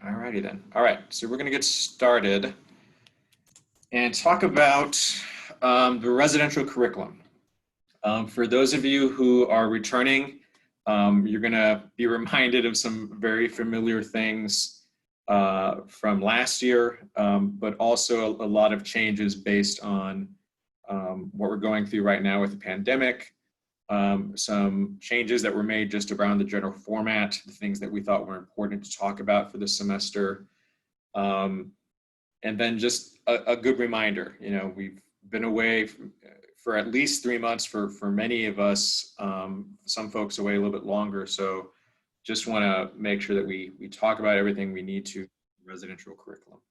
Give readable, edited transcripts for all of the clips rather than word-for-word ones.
Alrighty then. All right, so we're going to get started and talk about the residential curriculum. For those of you who are returning, you're going to be reminded of some very familiar things from last year, but also a lot of changes based on what we're going through right now with the pandemic. Some changes that were made just around the general format, the things that we thought were important to talk about for this semester. And then just a good reminder, you know, we've been away for at least 3 months for many of us, some folks away a little bit longer. So just want to make sure that we talk about everything we need to residential curriculum.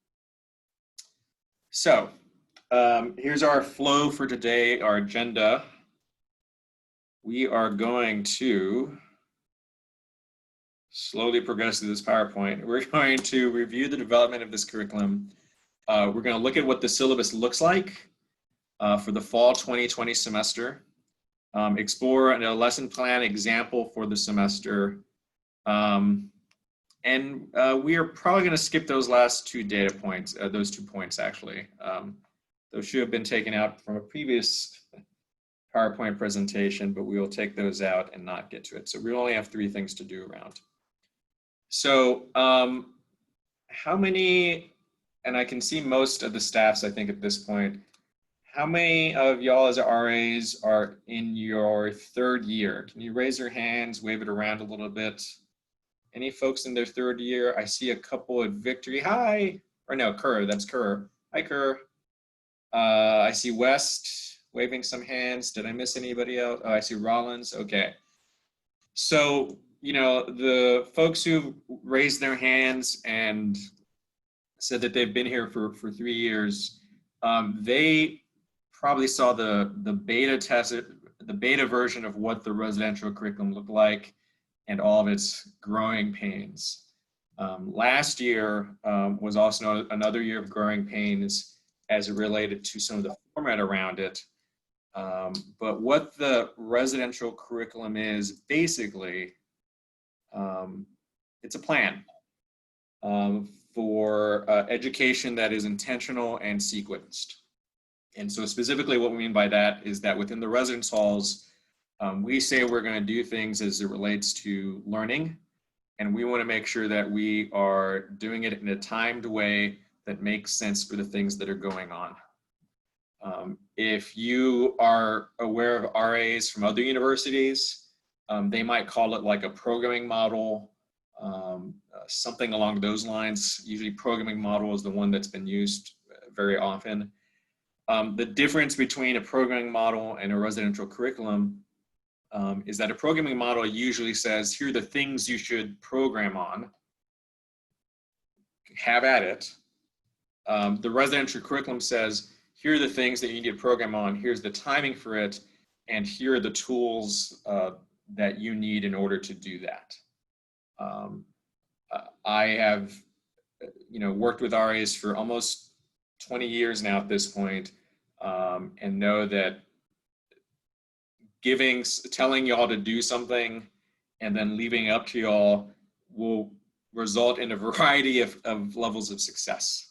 So here's our flow for today, our agenda. We are going to slowly progress through this PowerPoint. We're going to review the development of this curriculum. We're going to look at what the syllabus looks like for the fall 2020 semester, explore a lesson plan example for the semester, and we are probably going to skip those last two data points, those 2 points actually. Those should have been taken out from a previous PowerPoint presentation, but we will take those out and not get to it. So we only have 3 things to do around. So how many, and I can see most of the staffs, I think at this point, how many of y'all as RAs are in your 3rd year? Can you raise your hands, wave it around a little bit? Any folks in their 3rd year? I see a couple at Victory. Hi, or no, Kerr, that's Kerr. Hi, Kerr. I see West waving some hands. Did I miss anybody else? Oh, I see Rollins. Okay. So, you know, the folks who raised their hands and said that they've been here for 3 years, they probably saw the beta test, the beta version of what the residential curriculum looked like and all of its growing pains. Last year was also another year of growing pains as it related to some of the format around it. But what the residential curriculum is basically, it's a plan for education that is intentional and sequenced. And so specifically what we mean by that is that within the residence halls, we say we're going to do things as it relates to learning, and we want to make sure that we are doing it in a timed way that makes sense for the things that are going on. If you are aware of RAs from other universities, they might call it like a programming model, something along those lines. Usually programming model is the one that's been used very often. The difference between a programming model and a residential curriculum is that a programming model usually says, here are the things you should program on, have at it. The residential curriculum says, here are the things that you need to program on, here's the timing for it, and here are the tools that you need in order to do that. I have, you know, worked with RAs for almost 20 years now at this point, and know that telling y'all to do something and then leaving it up to y'all will result in a variety of levels of success.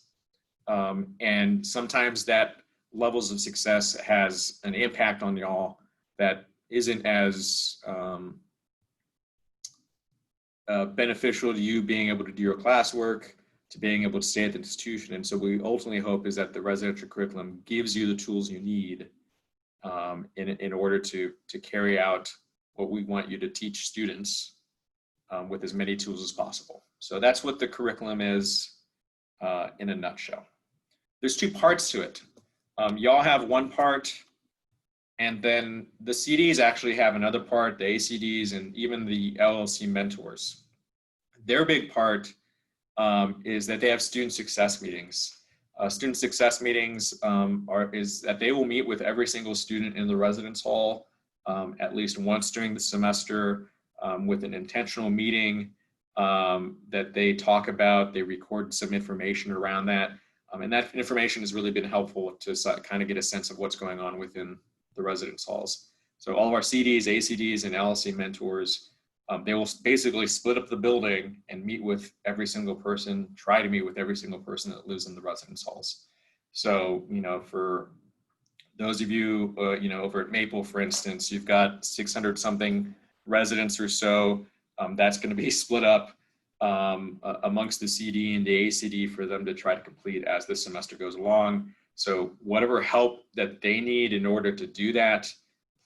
And sometimes that levels of success has an impact on y'all that isn't as beneficial to you being able to do your classwork, to being able to stay at the institution. And so we ultimately hope is that the residential curriculum gives you the tools you need in order to carry out what we want you to teach students with as many tools as possible. So that's what the curriculum is in a nutshell. There's 2 parts to it. Y'all have one part, and then the CDs actually have another part, the ACDs and even the LLC mentors. Their big part is that they have student success meetings. Student success meetings is that they will meet with every single student in the residence hall at least once during the semester with an intentional meeting that they talk about. They record some information around that. And that information has really been helpful to kind of get a sense of what's going on within the residence halls. So all of our CDs, ACDs, and LLC mentors They will basically split up the building and meet with every single person, try to meet with every single person that lives in the residence halls. So, for those of you, over at Maple, for instance, you've got 600 something residents or so. That's going to be split up amongst the CD and the ACD for them to try to complete as the semester goes along. So whatever help that they need in order to do that,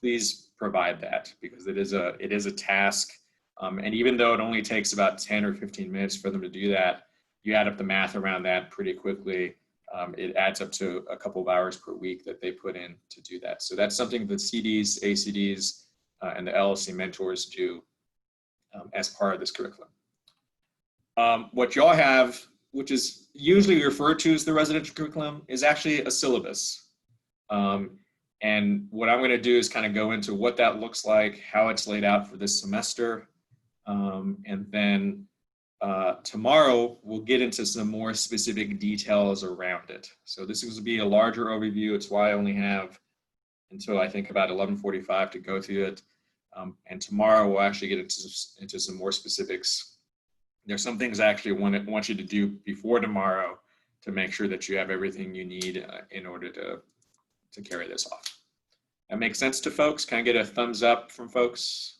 please provide that, because it is a task. And even though it only takes about 10 or 15 minutes for them to do that, you add up the math around that pretty quickly. It adds up to a couple of hours per week that they put in to do that. So that's something that CDs, ACDs, and the LLC mentors do as part of this curriculum. What y'all have, which is usually referred to as the residential curriculum, is actually a syllabus. And what I'm going to do is kind of go into what that looks like, how it's laid out for this semester, and then tomorrow we'll get into some more specific details around it. So this is going to be a larger overview. It's why I only have until I think about 11:45 to go through it. And tomorrow we'll actually get into some more specifics. There's some things I actually want you to do before tomorrow to make sure that you have everything you need in order to carry this off. That makes sense to folks? Can I get a thumbs up from folks?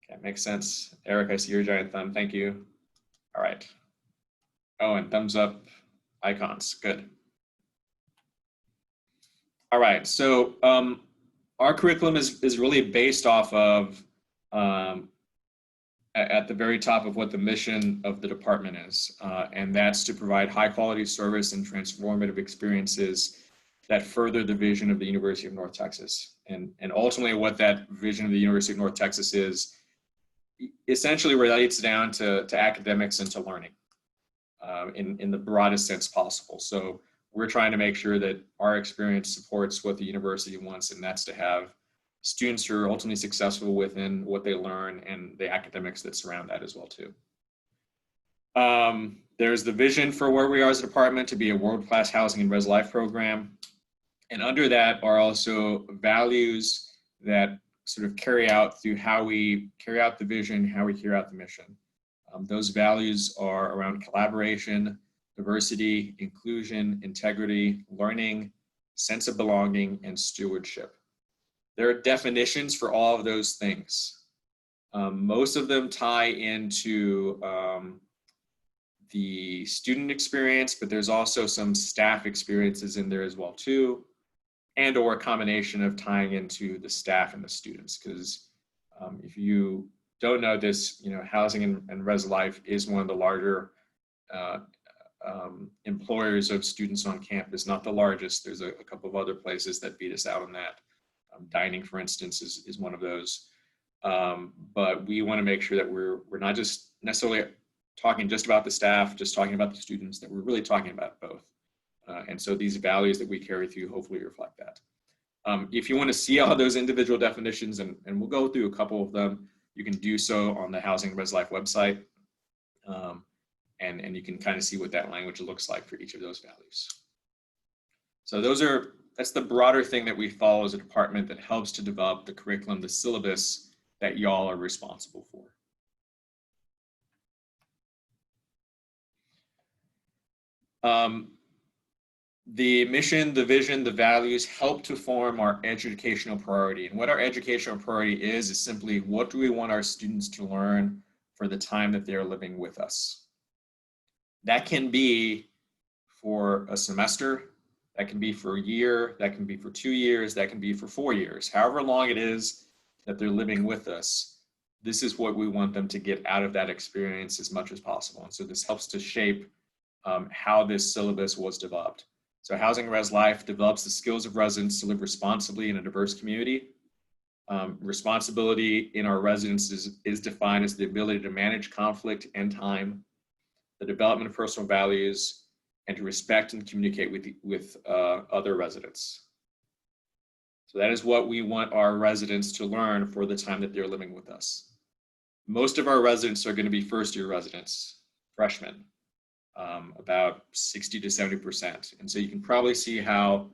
Okay, makes sense. Eric, I see your giant thumb. Thank you. All right. Oh, and thumbs up icons. Good. All right. So our curriculum is really based off of at the very top of what the mission of the department is, and that's to provide high quality service and transformative experiences that further the vision of the University of North Texas. And ultimately what that vision of the University of North Texas is essentially relates down to academics and to learning in the broadest sense possible. So we're trying to make sure that our experience supports what the university wants, and that's to have students who are ultimately successful within what they learn and the academics that surround that as well too. There's the vision for where we are as a department to be a world-class housing and res life program. And under that are also values that sort of carry out through how we carry out the vision, how we carry out the mission. Those values are around collaboration, diversity, inclusion, integrity, learning, sense of belonging, and stewardship. There are definitions for all of those things. Most of them tie into the student experience, but there's also some staff experiences in there as well too, and or a combination of tying into the staff and the students. Because if you don't know this, housing and res life is one of the larger employers of students on campus, not the largest. There's a couple of other places that beat us out on that. Dining, for instance, is one of those. But we want to make sure that we're not just necessarily talking just about the staff, just talking about the students, that we're really talking about both. And so these values that we carry through hopefully reflect that. If you want to see all those individual definitions, and we'll go through a couple of them, you can do so on the Housing Res Life website. And you can kind of see what that language looks like for each of those values. So that's the broader thing that we follow as a department that helps to develop the curriculum, the syllabus that y'all are responsible for. The mission, the vision, the values help to form our educational priority. And what our educational priority is simply, what do we want our students to learn for the time that they're living with us? That can be for a semester, that can be for a year, that can be for 2 years, that can be for 4 years. However long it is that they're living with us, this is what we want them to get out of that experience as much as possible. And so this helps to shape how this syllabus was developed. So Housing Res Life develops the skills of residents to live responsibly in a diverse community. Responsibility in our residences is defined as the ability to manage conflict and time, the development of personal values, and to respect and communicate with other residents. So that is what we want our residents to learn for the time that they're living with us. Most of our residents are going to be first-year residents, freshmen, about 60 to 70%. And so you can probably see how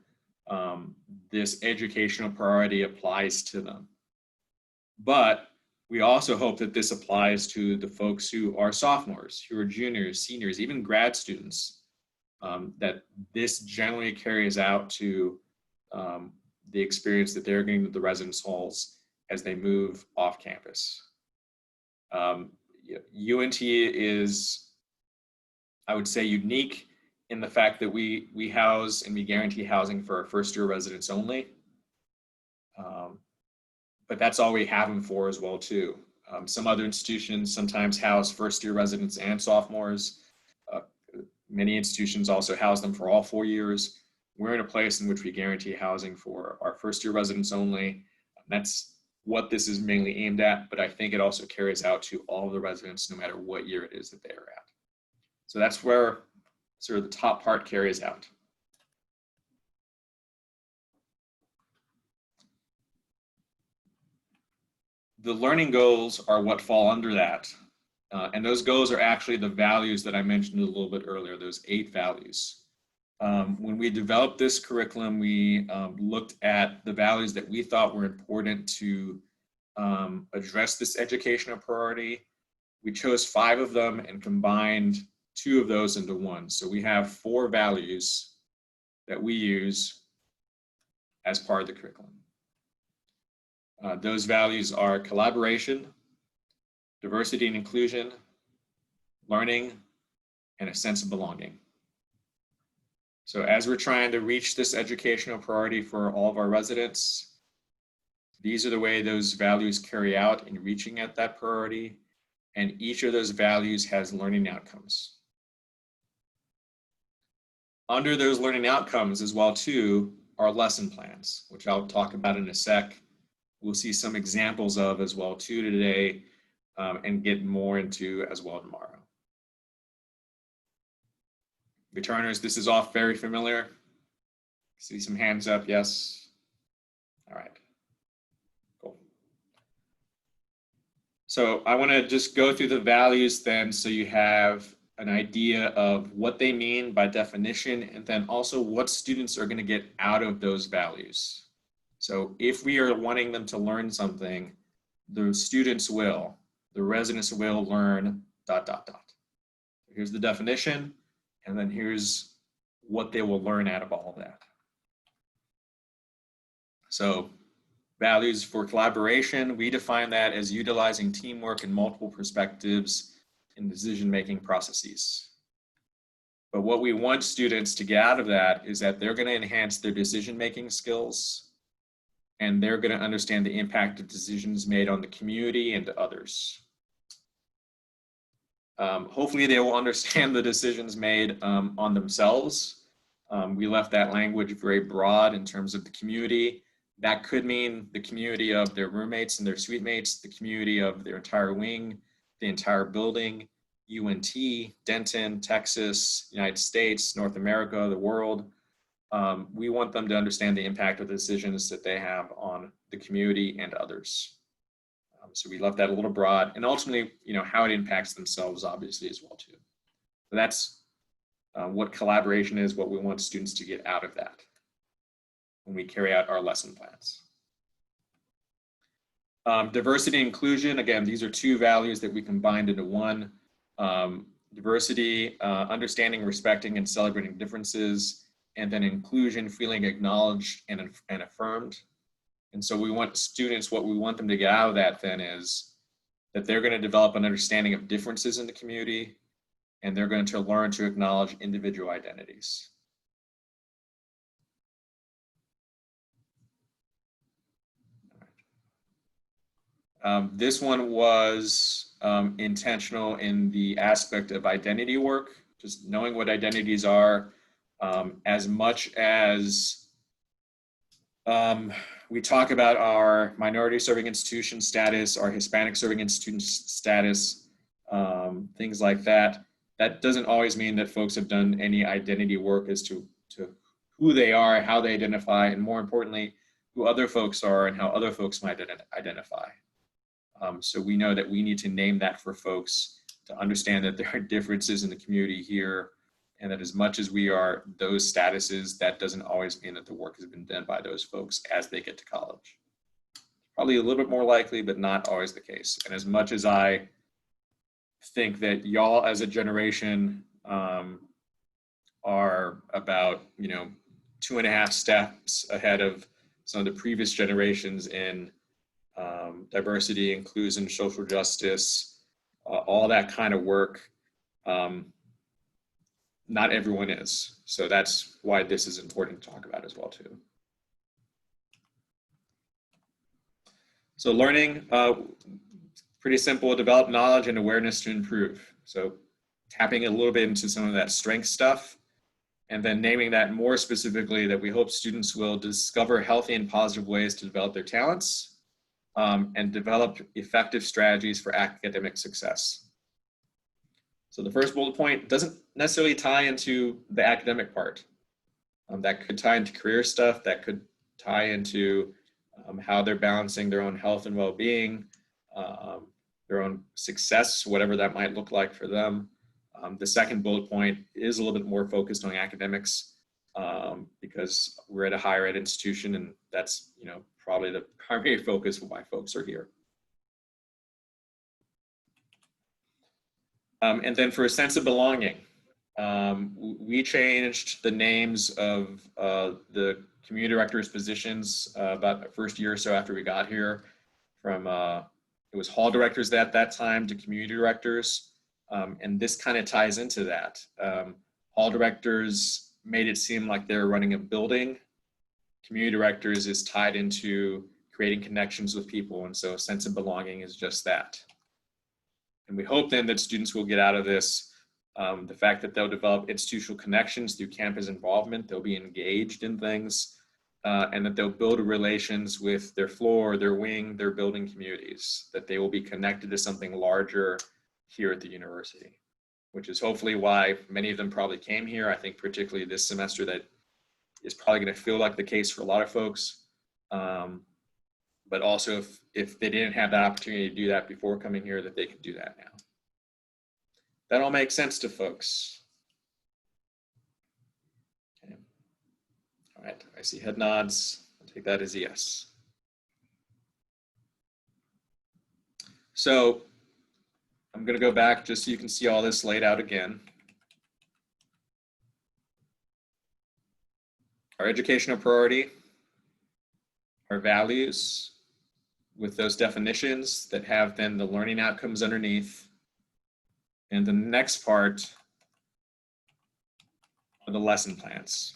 this educational priority applies to them. But We also hope that this applies to the folks who are sophomores, who are juniors, seniors, even grad students, that this generally carries out to the experience that they're getting at the residence halls as they move off campus. UNT is, I would say, unique in the fact that we house and we guarantee housing for our first-year residents only. But that's all we have them for as well, too. Some other institutions sometimes house first-year residents and sophomores. Many institutions also house them for all 4 years. We're in a place in which we guarantee housing for our first-year residents only. That's what this is mainly aimed at, but I think it also carries out to all of the residents, no matter what year it is that they are at. So that's where sort of the top part carries out. The learning goals are what fall under that. And those goals are actually the values that I mentioned a little bit earlier, those 8 values. When we developed this curriculum, we looked at the values that we thought were important to address this educational priority. We chose 5 of them and combined 2 of those into 1. So we have 4 values that we use as part of the curriculum. Those values are collaboration, diversity and inclusion, learning, and a sense of belonging. So as we're trying to reach this educational priority for all of our residents, these are the way those values carry out in reaching at that priority, and each of those values has learning outcomes. Under those learning outcomes as well too are lesson plans, which I'll talk about in a sec. We'll see some examples of as well too today, and get more into as well tomorrow. Returners, this is all very familiar. See some hands up, yes. All right, cool. So I want to just go through the values then so you have an idea of what they mean by definition, and then also what students are going to get out of those values. So if we are wanting them to learn something, the students will, the residents will learn ... Here's the definition, and then here's what they will learn out of all of that. So values for collaboration, we define that as utilizing teamwork and multiple perspectives in decision-making processes. But what we want students to get out of that is that they're going to enhance their decision-making skills, and they're going to understand the impact of decisions made on the community and to others. Hopefully they will understand the decisions made on themselves. We left that language very broad in terms of the community. That could mean the community of their roommates and their suite mates, the community of their entire wing, the entire building, UNT, Denton, Texas, United States, North America, the world. We want them to understand the impact of the decisions that they have on the community and others. So we left that a little broad, and ultimately, how it impacts themselves, obviously, as well too. So that's what collaboration is, what we want students to get out of that when we carry out our lesson plans. Diversity and inclusion, again, these are 2 values that we combined into 1. Diversity, understanding, respecting, and celebrating differences, and then inclusion, feeling acknowledged and affirmed. And so we want students, what we want them to get out of that then is that they're going to develop an understanding of differences in the community, and they're going to learn to acknowledge individual identities. This one was intentional in the aspect of identity work, just knowing what identities are, as much as we talk about our minority serving institution status, our Hispanic serving institution status, things like that. That doesn't always mean that folks have done any identity work as to who they are, how they identify, and more importantly, who other folks are and how other folks might identify. So we know that we need to name that for folks to understand that there are differences in the community here, and that as much as we are those statuses, that doesn't always mean that the work has been done by those folks as they get to college. probably a little bit more likely, but not always the case. And as much as I think that y'all as a generation are about, 2.5 steps ahead of some of the previous generations in diversity, inclusion, social justice, all that kind of work. Not everyone is. So that's why this is important to talk about as well too. So learning, pretty simple, develop knowledge and awareness to improve. So tapping a little bit into some of that strength stuff, and then naming that more specifically that we hope students will discover healthy and positive ways to develop their talents and develop effective strategies for academic success. So the first bullet point doesn't necessarily tie into the academic part. That could tie into career stuff, that could tie into how they're balancing their own health and well-being, their own success, whatever that might look like for them. The second bullet point is a little bit more focused on academics because we're at a higher ed institution, and that's probably the primary focus of why folks are here. And then for a sense of belonging, we changed the names of the community directors' positions about the first year or so after we got here from, it was hall directors at that time to community directors. And this kind of ties into that. Hall directors made it seem like they're running a building. Community directors is tied into creating connections with people. And so a sense of belonging is just that. And we hope then that students will get out of this the fact that they'll develop institutional connections through campus involvement, they'll be engaged in things, and that they'll build relations with their floor, their wing, their building communities, that they will be connected to something larger here at the university, which is hopefully why many of them probably came here. I think particularly this semester that is probably going to feel like the case for a lot of folks. But also if they didn't have that opportunity to do that before coming here, that they can do that now. That all makes sense to folks. Okay. All right, I see head nods. I'll take that as a yes. So I'm going to go back just so you can see all this laid out again. Our educational priority, our values with those definitions that have then the learning outcomes underneath. And the next part are the lesson plans,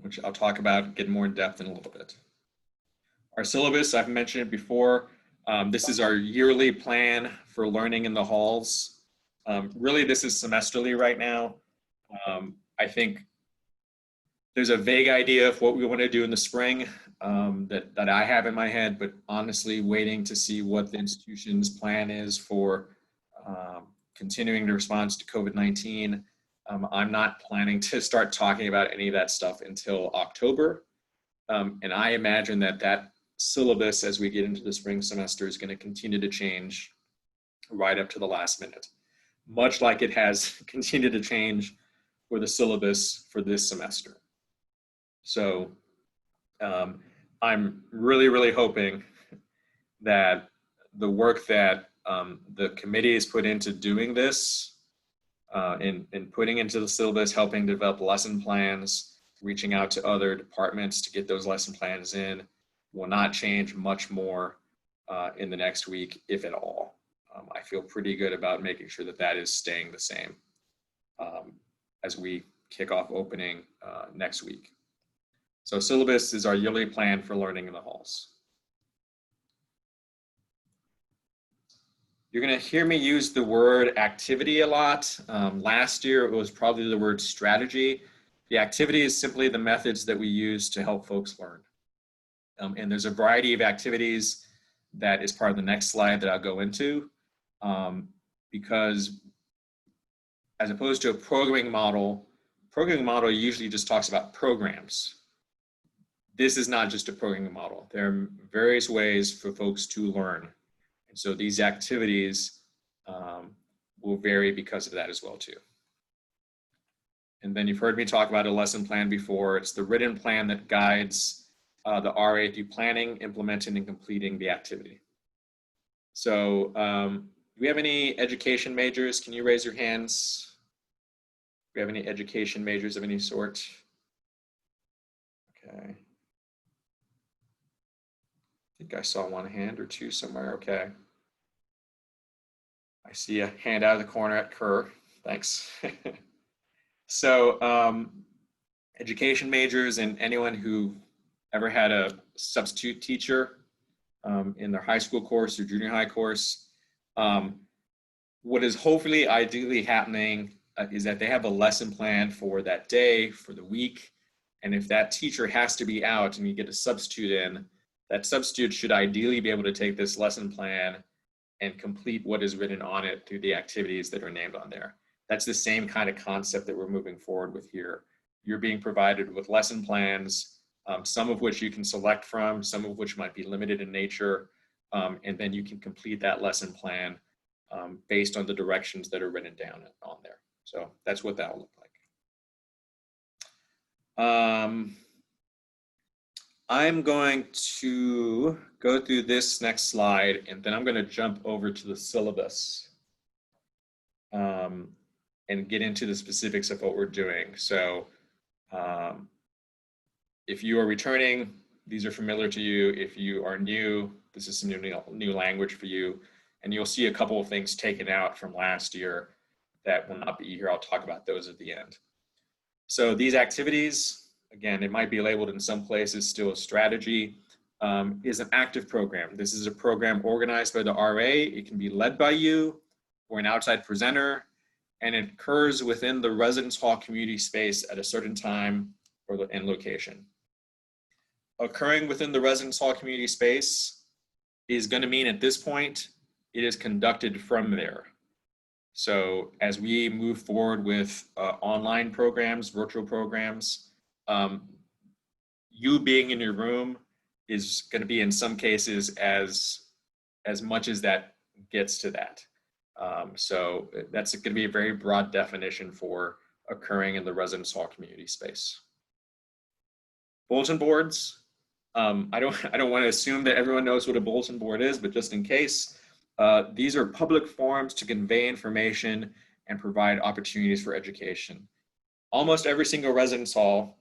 which I'll talk about, get more in depth in a little bit. Our syllabus, I've mentioned it before. This is our yearly plan for learning in the halls. Really, this is semesterly right now. I think there's a vague idea of what we want to do in the spring that I have in my head, but honestly waiting to see what the institution's plan is for continuing the response to COVID-19. I'm not planning to start talking about any of that stuff until October. And I imagine that syllabus as we get into the spring semester is going to continue to change right up to the last minute, much like it has continued to change for the syllabus for this semester. So I'm really, really hoping that the work that the committee has put into doing this, in putting into the syllabus, helping develop lesson plans, reaching out to other departments to get those lesson plans in, will not change much more in the next week, if at all. I feel pretty good about making sure that that is staying the same as we kick off opening next week. So syllabus is our yearly plan for learning in the halls. You're going to hear me use the word activity a lot. Last year, it was probably the word strategy. The activity is simply the methods that we use to help folks learn. And there's a variety of activities that is part of the next slide that I'll go into. Because as opposed to a programming model usually just talks about programs. This is not just a programming model. There are various ways for folks to learn. And so these activities will vary because of that as well too. And then you've heard me talk about a lesson plan before. It's the written plan that guides the RA through planning, implementing, and completing the activity. So do we have any education majors? Can you raise your hands? Do we have any education majors of any sort? Okay. I think I saw one hand or two somewhere. Okay. I see a hand out of the corner at Kerr. Thanks. So education majors and anyone who ever had a substitute teacher in their high school course or junior high course, what is hopefully ideally happening is that they have a lesson plan for that day, for the week. And if that teacher has to be out and you get a substitute in, that substitute should ideally be able to take this lesson plan and complete what is written on it through the activities that are named on there. That's the same kind of concept that we're moving forward with here. You're being provided with lesson plans, some of which you can select from, some of which might be limited in nature, and then you can complete that lesson plan based on the directions that are written down on there. So that's what that will look like. I'm going to go through this next slide, and then I'm going to jump over to the syllabus and get into the specifics of what we're doing. So if you are returning, these are familiar to you. If you are new, this is some new language for you. And you'll see a couple of things taken out from last year that will not be here. I'll talk about those at the end. So these activities, again, it might be labeled in some places still a strategy, is an active program. This is a program organized by the RA. It can be led by you or an outside presenter, and it occurs within the residence hall community space at a certain time and location. Occurring within the residence hall community space is going to mean at this point, it is conducted from there. So as we move forward with online programs, virtual programs, you being in your room is going to be in some cases as much as that gets to that. So that's going to be a very broad definition for occurring in the residence hall community space. Bulletin boards. I don't want to assume that everyone knows what a bulletin board is, but just in case, these are public forums to convey information and provide opportunities for education. Almost every single residence hall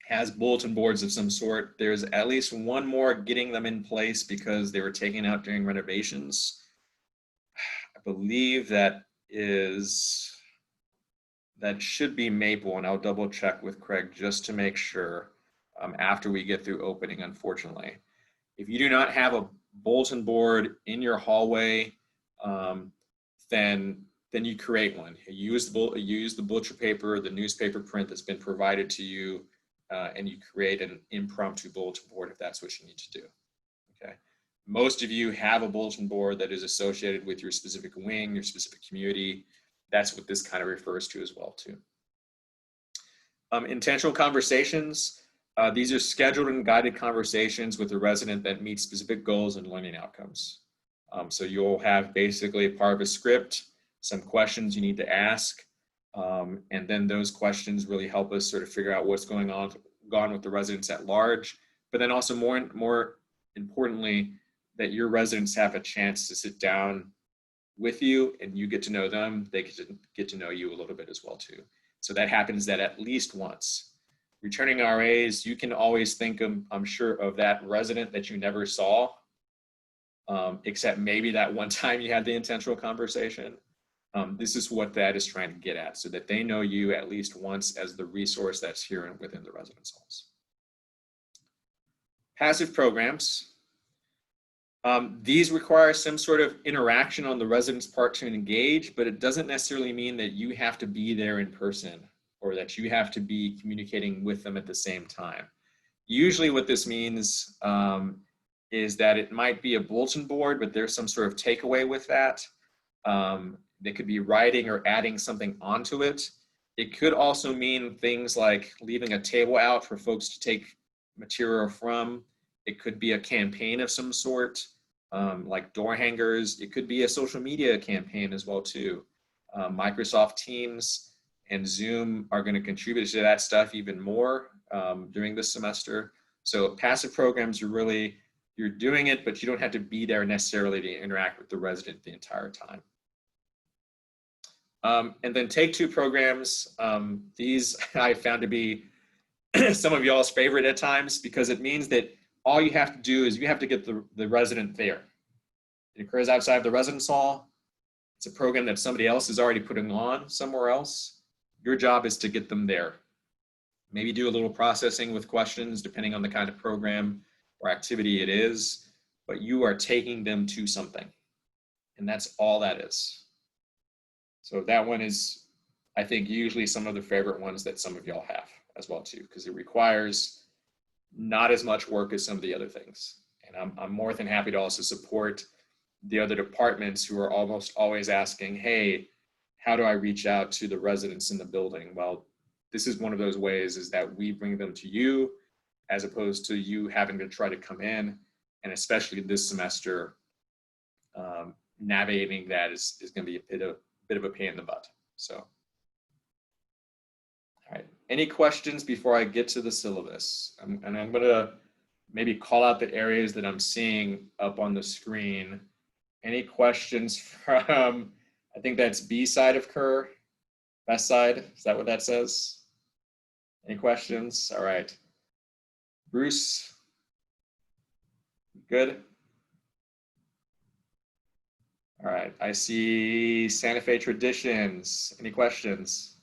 has bulletin boards of some sort. There's at least one more getting them in place because they were taken out during renovations. I believe that should be Maple, and I'll double check with Craig just to make sure after we get through opening, unfortunately. If you do not have a bulletin board in your hallway, then you create one. You use the butcher paper, the newspaper print that's been provided to you, and you create an impromptu bulletin board if that's what you need to do. Okay. Most of you have a bulletin board that is associated with your specific wing, your specific community. That's what this kind of refers to as well too. Intentional conversations. These are scheduled and guided conversations with the resident that meet specific goals and learning outcomes. So you'll have basically a part of a script, some questions you need to ask, and then those questions really help us sort of figure out what's going on with the residents at large, but then also more importantly, that your residents have a chance to sit down with you and you get to know them, they get to know you a little bit as well too. So that happens at least once. Returning RAs, you can always think of, I'm sure, of that resident that you never saw, except maybe that one time you had the intentional conversation. This is what that is trying to get at, so that they know you at least once as the resource that's here within the residence halls. Passive programs. These require some sort of interaction on the resident's part to engage, but it doesn't necessarily mean that you have to be there in person or that you have to be communicating with them at the same time. Usually what this means is that it might be a bulletin board, but there's some sort of takeaway with that. They could be writing or adding something onto it. It could also mean things like leaving a table out for folks to take material from. It could be a campaign of some sort, like door hangers. It could be a social media campaign as well too. Microsoft Teams and Zoom are going to contribute to that stuff even more during this semester. So passive programs are really, you're doing it, but you don't have to be there necessarily to interact with the resident the entire time. And then take two programs. These I found to be some of y'all's favorite at times, because it means that all you have to do is you have to get the resident there. It occurs outside of the residence hall. It's a program that somebody else is already putting on somewhere else. Your job is to get them there. Maybe do a little processing with questions depending on the kind of program or activity it is, but you are taking them to something. And that's all that is. So that one is, I think, usually some of the favorite ones that some of y'all have as well too, because it requires not as much work as some of the other things. And I'm more than happy to also support the other departments who are almost always asking, hey, how do I reach out to the residents in the building? Well, this is one of those ways, is that we bring them to you as opposed to you having to try to come in. And especially this semester, navigating that is going to be a bit of a pain in the butt. So, all right, any questions before I get to the syllabus? And I'm going to maybe call out the areas that I'm seeing up on the screen. Any questions from, I think that's B side of Kerr, best side, is that what that says? Any questions? All right. Bruce, good? All right, I see Santa Fe Traditions. Any questions?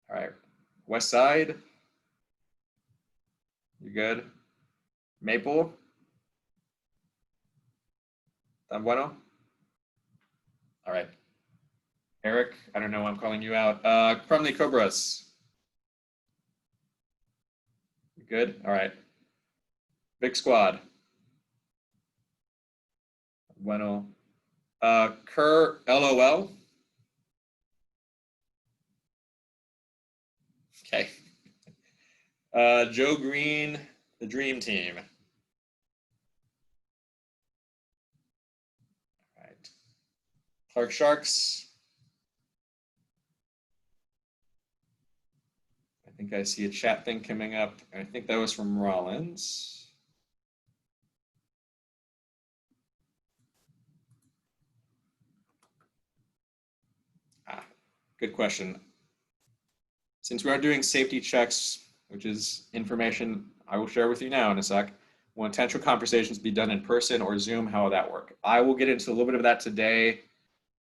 All right, West Side, you good? Maple? Tan bueno? All right. Eric, I don't know why I'm calling you out. Crumley Cobras. You good? All right. Big Squad. Bueno. Kerr, LOL. Okay. Joe Green, the Dream Team. All right. Clark Sharks. I think I see a chat thing coming up. I think that was from Rollins. Good question. Since we are doing safety checks, which is information I will share with you now in a sec, will intentional conversations be done in person or Zoom? How will that work? I will get into a little bit of that today,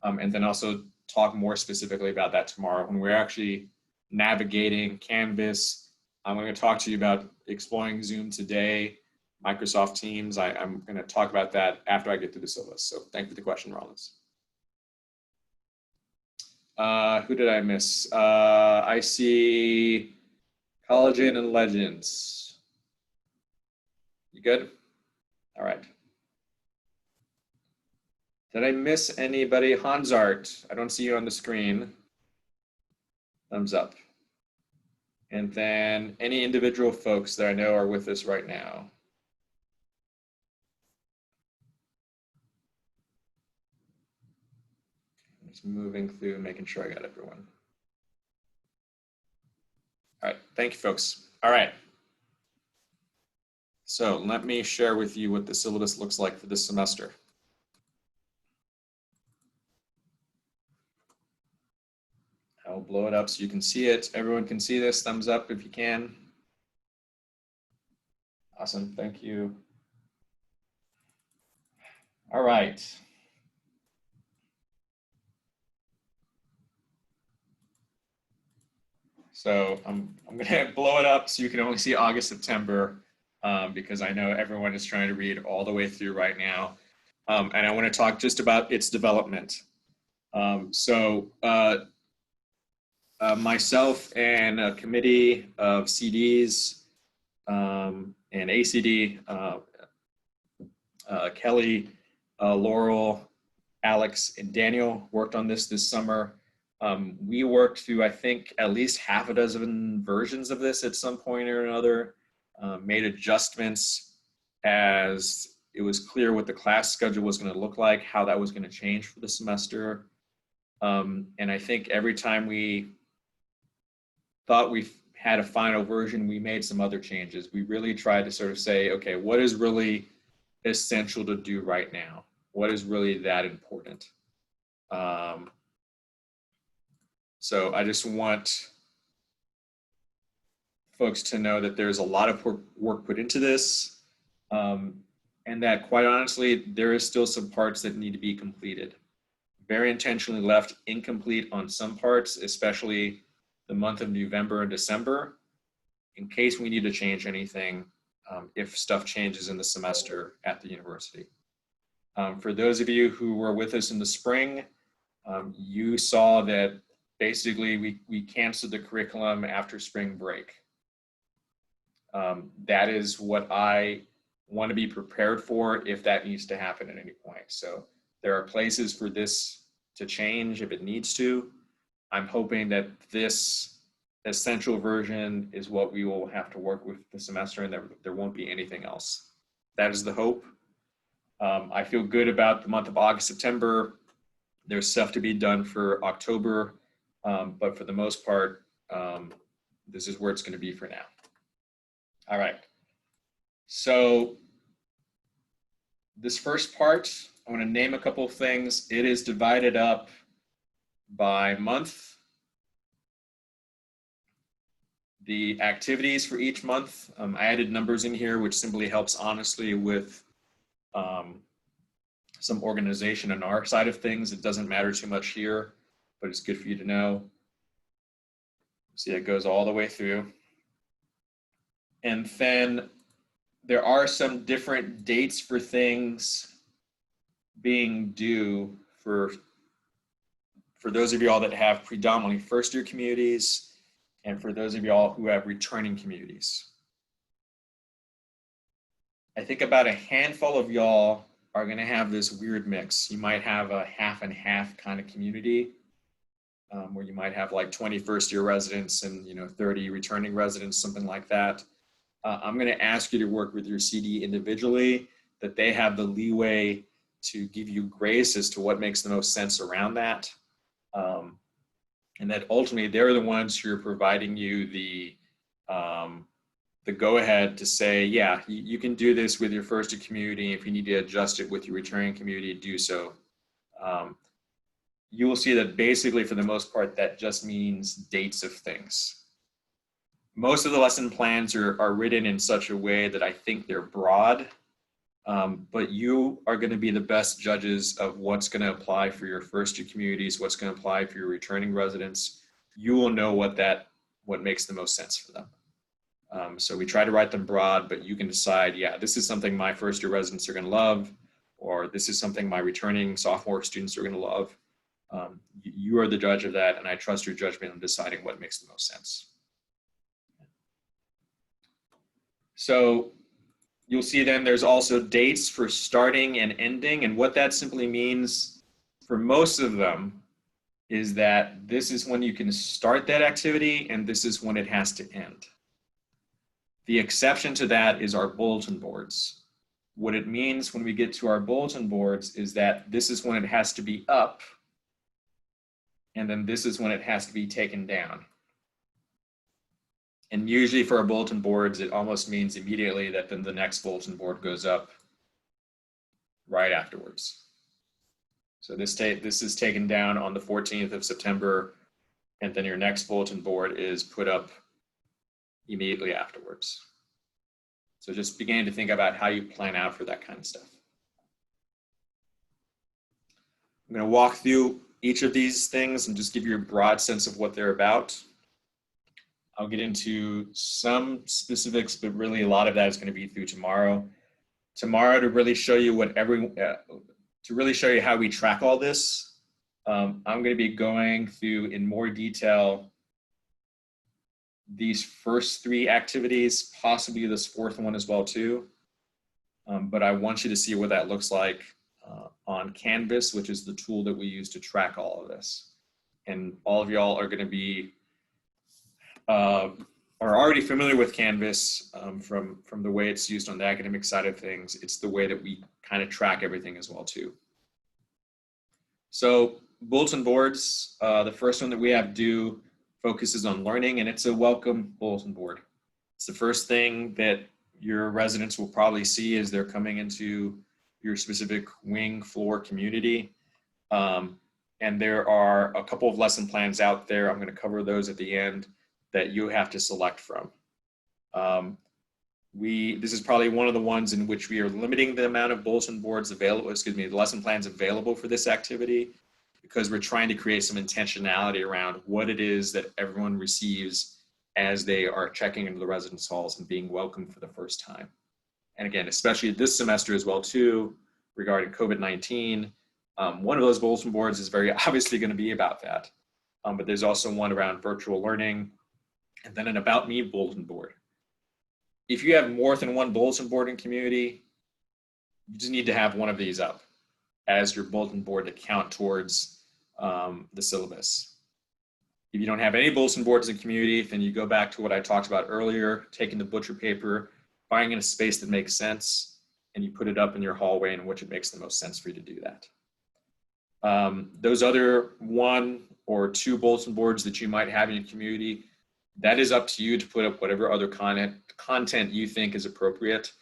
and then also talk more specifically about that tomorrow when we're actually navigating Canvas. I'm going to talk to you about exploring Zoom today, Microsoft Teams. I'm going to talk about that after I get through the syllabus. So thank you for the question, Rollins. Who did I miss? I see Collagen and Legends. You good? All right. Did I miss anybody? Hansart, I don't see you on the screen. Thumbs up. And then any individual folks that I know are with us right now. Just moving through, making sure I got everyone. All right, thank you, folks. All right. So let me share with you what the syllabus looks like for this semester. I'll blow it up so you can see it. Everyone can see this. Thumbs up if you can. Awesome, thank you. All right. So I'm gonna blow it up so you can only see August, September, because I know everyone is trying to read all the way through right now. And I wanna talk just about its development. Myself and a committee of CDs and ACD, Kelly, Laurel, Alex, and Daniel worked on this summer. We worked through, I think, at least half a dozen versions of this at some point or another, made adjustments as it was clear what the class schedule was going to look like, how that was going to change for the semester. And I think every time we thought we had a final version, we made some other changes. We really tried to sort of say, okay, what is really essential to do right now? What is really that important? So I just want folks to know that there's a lot of work put into this, and that quite honestly, there is still some parts that need to be completed. Very intentionally left incomplete on some parts, especially the month of November and December, in case we need to change anything if stuff changes in the semester at the university. For those of you who were with us in the spring, you saw that basically we canceled the curriculum after spring break. That is what I want to be prepared for if that needs to happen at any point. So there are places for this to change if it needs to. I'm hoping that this essential version is what we will have to work with the semester, and there won't be anything else. That is the hope. I feel good about the month of August, September. There's stuff to be done for October, but for the most part, this is where it's going to be for now. All right. So this first part, I want to name a couple of things. It is divided up by month. The activities for each month, I added numbers in here, which simply helps honestly with some organization on our side of things. It doesn't matter too much here, but it's good for you to know. See, it goes all the way through. And then there are some different dates for things being due for those of y'all that have predominantly first-year communities, and for those of y'all who have returning communities. I think about a handful of y'all are going to have this weird mix. You might have a half and half kind of community, where you might have like 20 first-year residents and 30 returning residents, something like that. I'm going to ask you to work with your CD individually, that they have the leeway to give you grace as to what makes the most sense around that. And that ultimately they're the ones who are providing you the go-ahead to say, yeah, you can do this with your first-year community. If you need to adjust it with your returning community, do so. You will see that basically for the most part, that just means dates of things. Most of the lesson plans are written in such a way that I think they're broad, but you are going to be the best judges of what's going to apply for your first-year communities, what's going to apply for your returning residents. You will know what makes the most sense for them. So we try to write them broad, but you can decide, yeah, this is something my first-year residents are going to love, or this is something my returning sophomore students are going to love. You are the judge of that, and I trust your judgment in deciding what makes the most sense. So you'll see then there's also dates for starting and ending, and what that simply means for most of them is that this is when you can start that activity and this is when it has to end. The exception to that is our bulletin boards. What it means when we get to our bulletin boards is that this is when it has to be up, and then this is when it has to be taken down. And usually for our bulletin boards, it almost means immediately that then the next bulletin board goes up right afterwards. So this is taken down on the 14th of September, and then your next bulletin board is put up immediately afterwards. So just beginning to think about how you plan out for that kind of stuff. I'm going to walk through each of these things and just give you a broad sense of what they're about. I'll get into some specifics, but really a lot of that is going to be through tomorrow. Tomorrow, to really show you how we track all this, I'm going to be going through in more detail these first three activities, possibly this fourth one as well too. But I want you to see what that looks like on Canvas, which is the tool that we use to track all of this. And all of y'all are going to be are already familiar with Canvas from the way it's used on the academic side of things. It's the way that we kind of track everything as well too. So bulletin boards, the first one that we have due focuses on learning, and it's a welcome bulletin board. It's the first thing that your residents will probably see as they're coming into your specific wing floor community. And there are a couple of lesson plans out there. I'm going to cover those at the end that you have to select from. This is probably one of the ones in which we are limiting the amount of bulletin boards available, the lesson plans available for this activity, because we're trying to create some intentionality around what it is that everyone receives as they are checking into the residence halls and being welcomed for the first time. And again, especially this semester as well too, regarding COVID-19, one of those bulletin boards is very obviously going to be about that. But there's also one around virtual learning, and then an About Me bulletin board. If you have more than one bulletin board in community, you just need to have one of these up as your bulletin board to count towards the syllabus. If you don't have any bulletin boards in community, then you go back to what I talked about earlier, taking the butcher paper, finding a space that makes sense, and you put it up in your hallway in which it makes the most sense for you to do that. Those other 1 or 2 bulletin boards that you might have in your community, that is up to you to put up whatever other content you think is appropriate.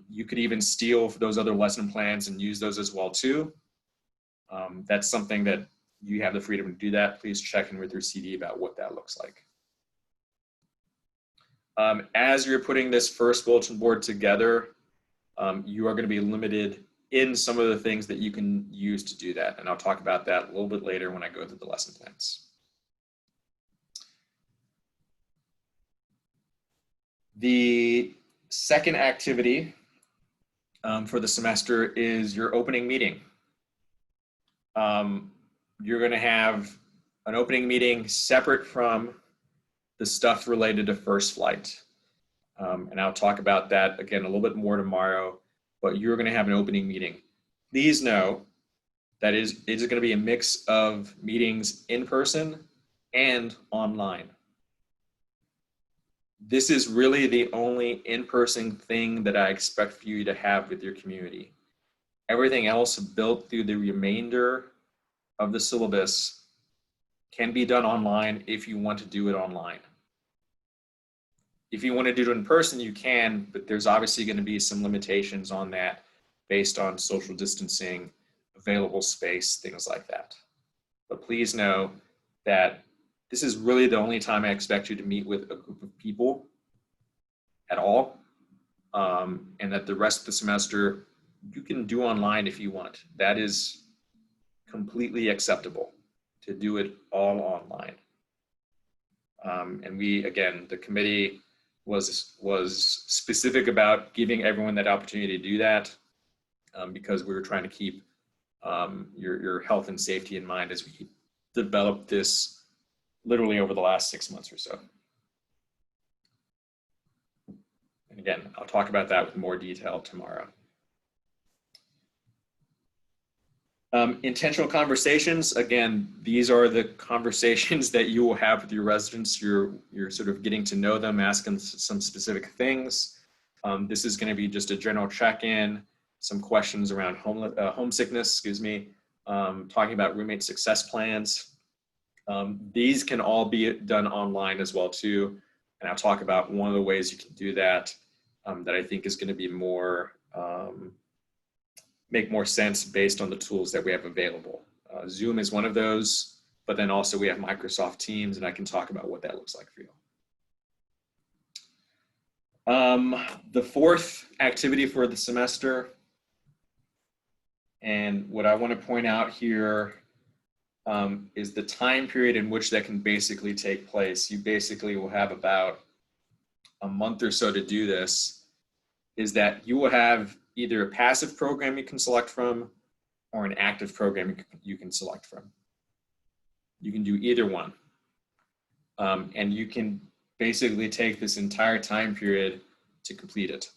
You could even steal those other lesson plans and use those as well too. That's something that you have the freedom to do that. Please check in with your CD about what that looks like. As you're putting this first bulletin board together, you are going to be limited in some of the things that you can use to do that. And I'll talk about that a little bit later when I go through the lesson plans. The second activity for the semester is your opening meeting. You're going to have an opening meeting separate from the stuff related to First Flight. And I'll talk about that again a little bit more tomorrow, but you're going to have an opening meeting. Please know that it is going to be a mix of meetings in person and online. This is really the only in-person thing that I expect for you to have with your community. Everything else built through the remainder of the syllabus can be done online if you want to do it online. If you want to do it in person, you can, but there's obviously going to be some limitations on that based on social distancing, available space, things like that. But please know that this is really the only time I expect you to meet with a group of people at all, and that the rest of the semester you can do online if you want. That is completely acceptable to do it all online. And we, again, the committee was specific about giving everyone that opportunity to do that because we were trying to keep your health and safety in mind as we developed this literally over the last 6 months or so. And again, I'll talk about that with more detail tomorrow. Intentional conversations, again, these are the conversations that you will have with your residents. You're sort of getting to know them, asking some specific things. This is going to be just a general check-in, some questions around homesickness, talking about roommate success plans. These can all be done online as well too. And I'll talk about one of the ways you can do that that I think is going to be more, make more sense based on the tools that we have available. Zoom is one of those, but then also we have Microsoft Teams, and I can talk about what that looks like for you. The fourth activity for the semester, and what I want to point out here is the time period in which that can basically take place. You basically will have about a month or so to do this, is that you will have either a passive program you can select from or an active program you can select from. You can do either one. And you can basically take this entire time period to complete it.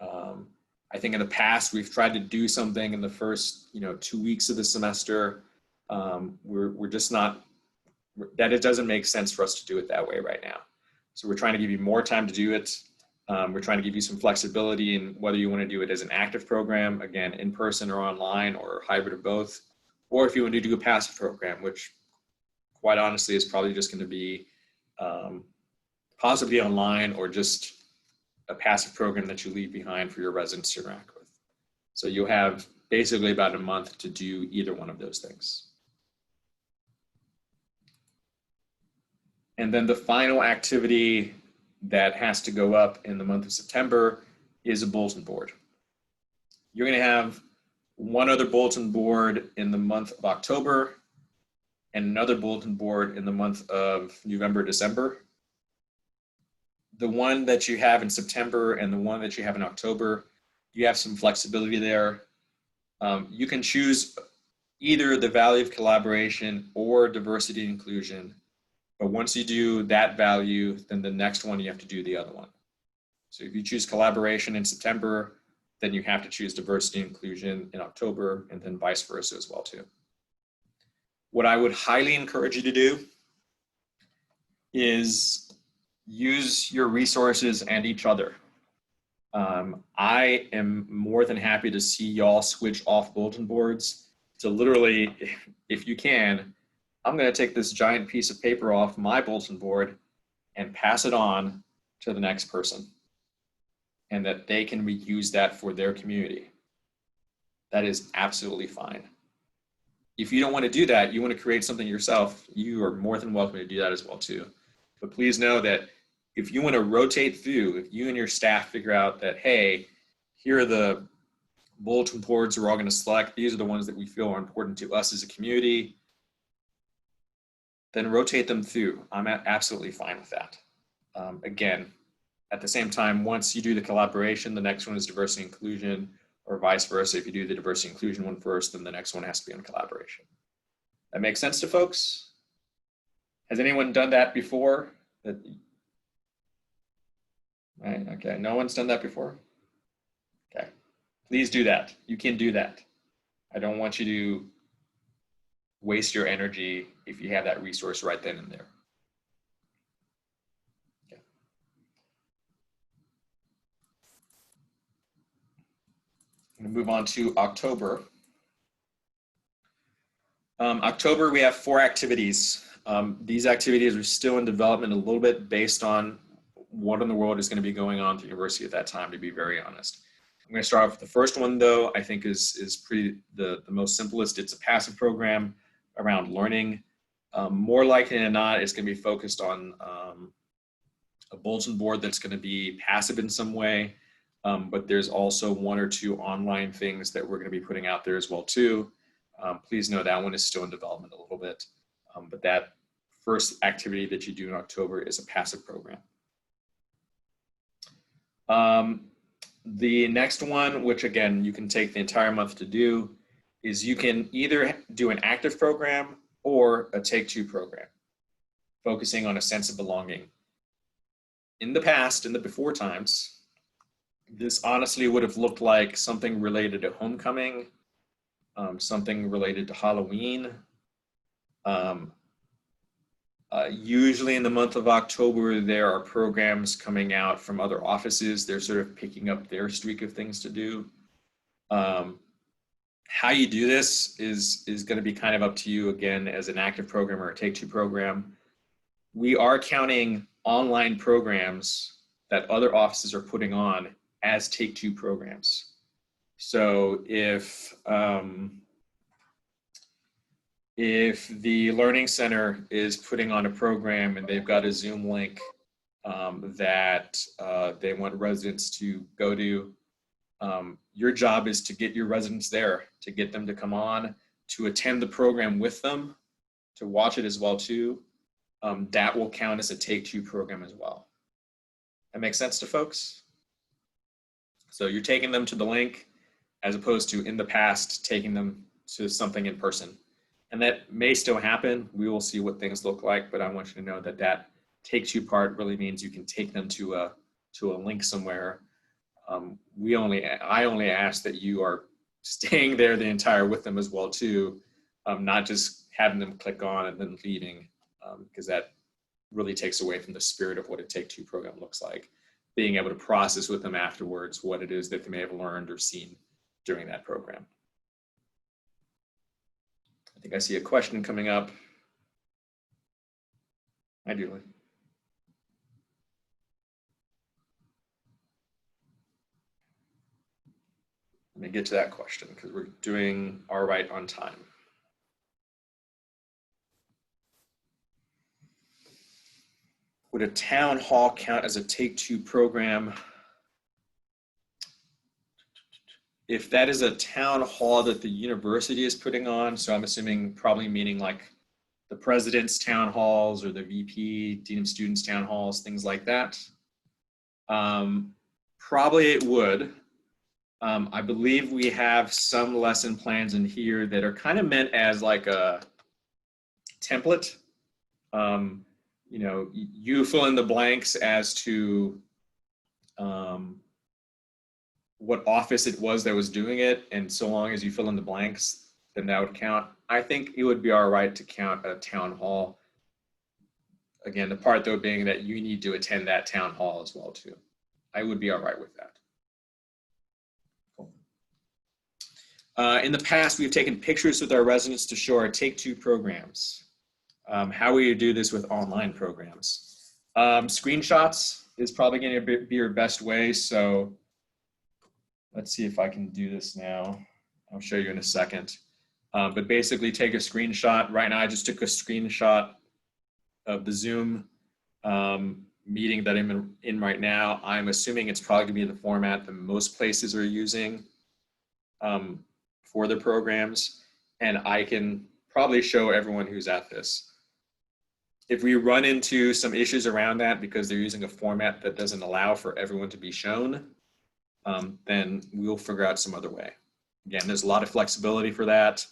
I think in the past, we've tried to do something in the first 2 weeks of the semester. We're just not, that it doesn't make sense for us to do it that way right now. So we're trying to give you more time to do it. We're trying to give you some flexibility in whether you want to do it as an active program, again, in person or online or hybrid of both, or if you want to do a passive program, which quite honestly, is probably just going to be possibly online or just a passive program that you leave behind for your residents to interact with. So you'll have basically about a month to do either one of those things. And then the final activity that has to go up in the month of September is a bulletin board. You're going to have one other bulletin board in the month of October and another bulletin board in the month of November, December. The one that you have in September and the one that you have in October, you have some flexibility there. You can choose either the value of collaboration or diversity and inclusion. But once you do that value, then the next one you have to do the other one. So if you choose collaboration in September, then you have to choose diversity and inclusion in October, and then vice versa as well too. What I would highly encourage you to do is use your resources and each other. I am more than happy to see y'all switch off bulletin boards to literally, if you can, I'm going to take this giant piece of paper off my bulletin board and pass it on to the next person, and that they can reuse that for their community. That is absolutely fine. If you don't want to do that, you want to create something yourself, you are more than welcome to do that as well too. But please know that if you want to rotate through, if you and your staff figure out that, hey, here are the bulletin boards we're all going to select, these are the ones that we feel are important to us as a community, then rotate them through. I'm absolutely fine with that. Again, at the same time, once you do the collaboration, the next one is diversity and inclusion, or vice versa. If you do the diversity and inclusion one first, then the next one has to be on collaboration. That makes sense to folks? Has anyone done that before? Right, okay, no one's done that before? Okay, please do that. You can do that. I don't want you to waste your energy if you have that resource right then and there. Okay. I'm going to move on to October. October, we have 4 activities. These activities are still in development a little bit based on what in the world is going to be going on at the university at that time, to be very honest. I'm going to start off with the first one, though. I think is pretty the most simplest. It's a passive program around learning. More likely than not, it's going to be focused on a bulletin board that's going to be passive in some way. But there's also 1 or 2 online things that we're going to be putting out there as well too. Please know that one is still in development a little bit. But that first activity that you do in October is a passive program. The next one, which again, you can take the entire month to do, is you can either do an active program or a take-two program, focusing on a sense of belonging. In the past, in the before times, this honestly would have looked like something related to homecoming, something related to Halloween. Usually in the month of October, there are programs coming out from other offices. They're sort of picking up their streak of things to do. How you do this is going to be kind of up to you, again, as an active program or a take-two program. We are counting online programs that other offices are putting on as take-two programs. So if the Learning Center is putting on a program and they've got a Zoom link that they want residents to go to, your job is to get your residents there, to get them to come on, to attend the program with them, to watch it as well too. That will count as a take-two program as well. That makes sense to folks? So you're taking them to the link as opposed to in the past taking them to something in person. And that may still happen. We will see what things look like, but I want you to know that that take-two part really means you can take them to a link somewhere. I only ask that you are staying there the entire with them as well too, not just having them click on and then leaving, because that really takes away from the spirit of what a take-two program looks like. Being able to process with them afterwards what it is that they may have learned or seen during that program. I think I see a question coming up. ideally. Let me get to that question because we're doing all right on time. Would a town hall count as a Take-Two program? If that is a town hall that the university is putting on, so I'm assuming probably meaning like the president's town halls or the VP, Dean of Students town halls, things like that. Probably it would. I believe we have some lesson plans in here that are kind of meant as like a template. You know, you fill in the blanks as to what office it was that was doing it, and so long as you fill in the blanks, then that would count. I think it would be all right to count a town hall. Again, the part though being that you need to attend that town hall as well too. I would be all right with that. Cool. In the past, we've taken pictures with our residents to show our Take-Two programs. How will you do this with online programs? Screenshots is probably going to be your best way. So let's see if I can do this now. I'll show you in a second. But basically take a screenshot. Right now, I just took a screenshot of the Zoom meeting that I'm in right now. I'm assuming it's probably gonna be in the format that most places are using for their programs. And I can probably show everyone who's at this. If we run into some issues around that because they're using a format that doesn't allow for everyone to be shown, then we'll figure out some other way. Again, there's a lot of flexibility for that.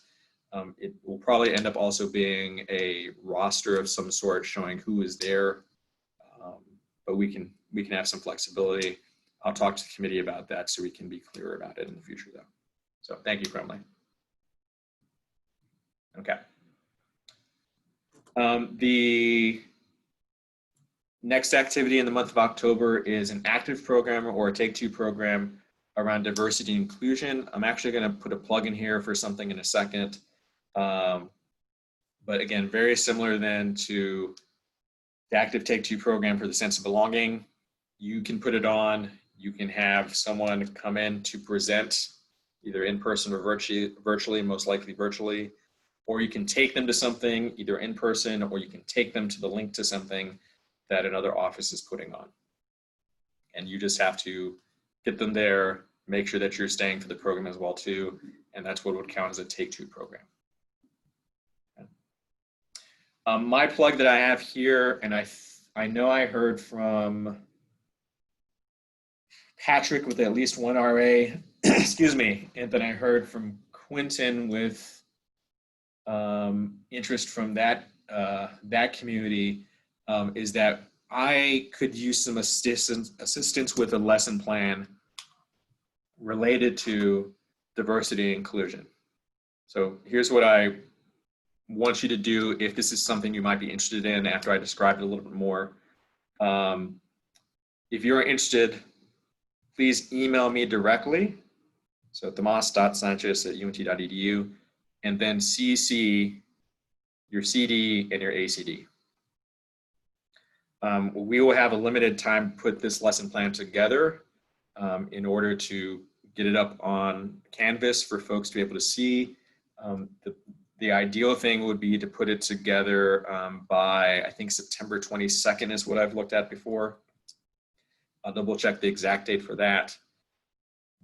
It will probably end up also being a roster of some sort showing who is there, but we can have some flexibility. I'll talk to the committee about that so we can be clearer about it in the future though. So thank you, Cromley. Okay. The next activity in the month of October is an active program or a Take-Two program around diversity and inclusion. I'm actually going to put a plug in here for something in a second. But again, very similar then to the active Take-Two program for the sense of belonging. You can put it on, you can have someone come in to present either in person or virtually, most likely virtually, or you can take them to something either in person, or you can take them to the link to something that another office is putting on. And you just have to get them there, make sure that you're staying for the program as well too, and that's what would count as a Take-Two program. Okay. My plug that I have here, and I know I heard from Patrick with at least one RA, excuse me, and then I heard from Quentin with interest from that community, is that I could use some assistance with a lesson plan related to diversity and inclusion. So here's what I want you to do if this is something you might be interested in after I describe it a little bit more. If you're interested, please email me directly. So tomas.sanchez@unt.edu, and then CC your CD and your ACD. We will have a limited time to put this lesson plan together in order to get it up on Canvas for folks to be able to see. The ideal thing would be to put it together by, I think, September 22nd is what I've looked at before. I'll double check the exact date for that.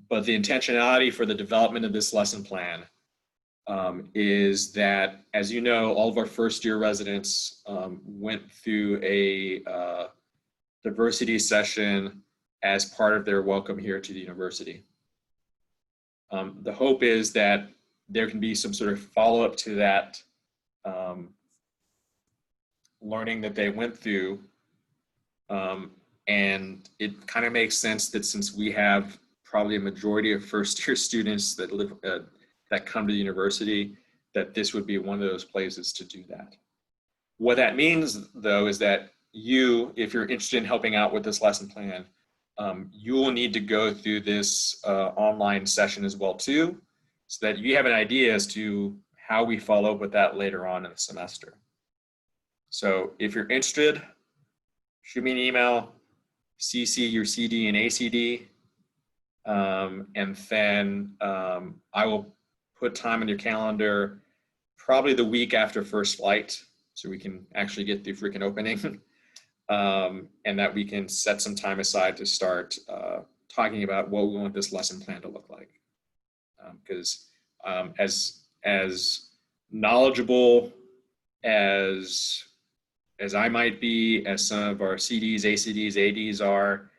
But the intentionality for the development of this lesson plan is that, as you know, all of our first year residents went through a diversity session as part of their welcome here to the university. The hope is that there can be some sort of follow-up to that learning that they went through. And it kind of makes sense that since we have probably a majority of first-year students that live that come to the university, that this would be one of those places to do that. What that means, though, is that you, if you're interested in helping out with this lesson plan, you will need to go through this online session as well, too, so that you have an idea as to how we follow up with that later on in the semester. So if you're interested, shoot me an email, CC your CD and ACD, and then I will put time on your calendar probably the week after first flight so we can actually get the freaking opening. And that we can set some time aside to start talking about what we want this lesson plan to look like. Because as knowledgeable as I might be, as some of our CDs, ACDs, ADs are,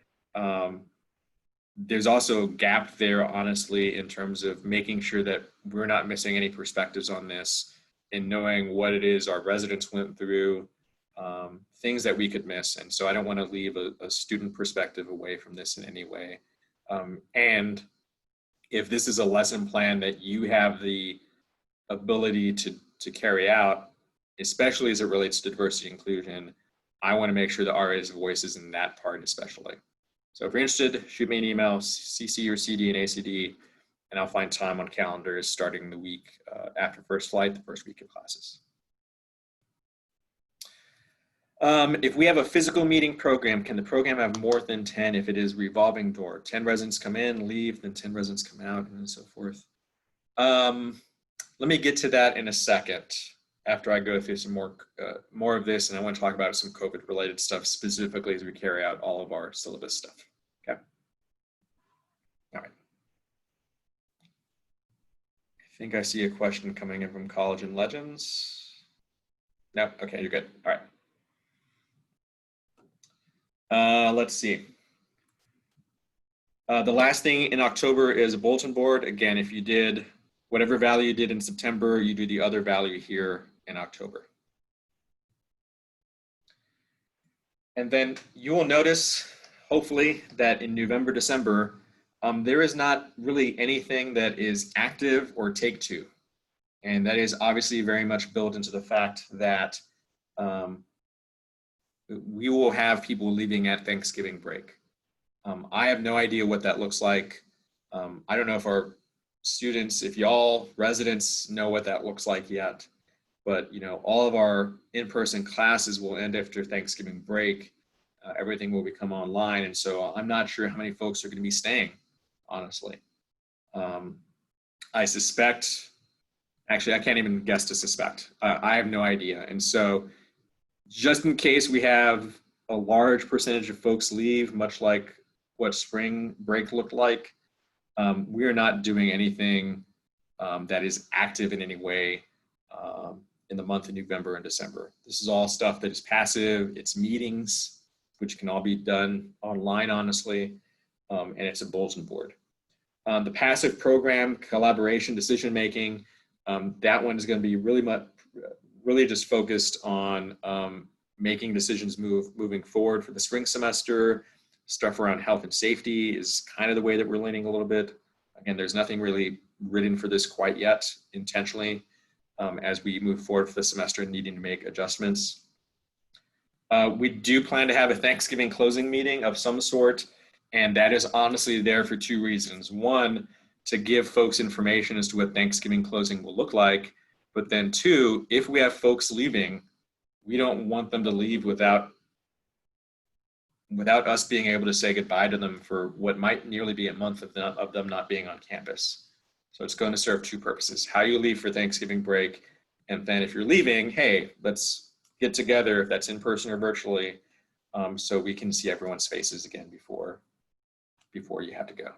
there's also a gap there, honestly, in terms of making sure that we're not missing any perspectives on this and knowing what it is our residents went through, things that we could miss. And so I don't want to leave a student perspective away from this in any way. And if this is a lesson plan that you have the ability to carry out, especially as it relates to diversity and inclusion, I want to make sure that RA's voice is in that part especially. So if you're interested, shoot me an email, CC your CD and ACD, and I'll find time on calendars starting the week after first flight, the first week of classes. If we have a physical meeting program, can the program have more than 10 if it is revolving door? 10 residents come in, leave, then 10 residents come out, and so forth. Let me get to that in a second after I go through some more of this, and I want to talk about some COVID-related stuff specifically as we carry out all of our syllabus stuff. Okay. All right. I think I see a question coming in from College and Legends. No, okay, you're good. All right. Let's see. The last thing in October is a bulletin board. Again, if you did whatever value you did in September, you do the other value here in October. And then you will notice, hopefully, that in November, December, there is not really anything that is active or take two. And that is obviously very much built into the fact that we will have people leaving at Thanksgiving break. I have no idea what that looks like. I don't know if our students, if y'all residents know what that looks like yet, but all of our in-person classes will end after Thanksgiving break. Everything will become online. And so I'm not sure how many folks are going to be staying, honestly. I suspect, actually, I can't even guess to suspect. I have no idea. And so just in case we have a large percentage of folks leave, much like what spring break looked like, we are not doing anything that is active in any way in the month of November and December. This is all stuff that is passive. It's meetings, which can all be done online, honestly, and it's a bulletin board. The passive program, collaboration, decision-making, that one is going to be really just focused on making decisions moving forward for the spring semester. Stuff around health and safety is kind of the way that we're leaning a little bit. Again, there's nothing really written for this quite yet intentionally as we move forward for the semester and needing to make adjustments. We do plan to have a Thanksgiving closing meeting of some sort, and that is honestly there for two reasons. One, to give folks information as to what Thanksgiving closing will look like, but then two, if we have folks leaving, we don't want them to leave without us being able to say goodbye to them for what might nearly be a month of them not being on campus. So it's going to serve two purposes: how you leave for Thanksgiving break, and then if you're leaving, hey, let's get together, if that's in person or virtually, so we can see everyone's faces again before you have to go.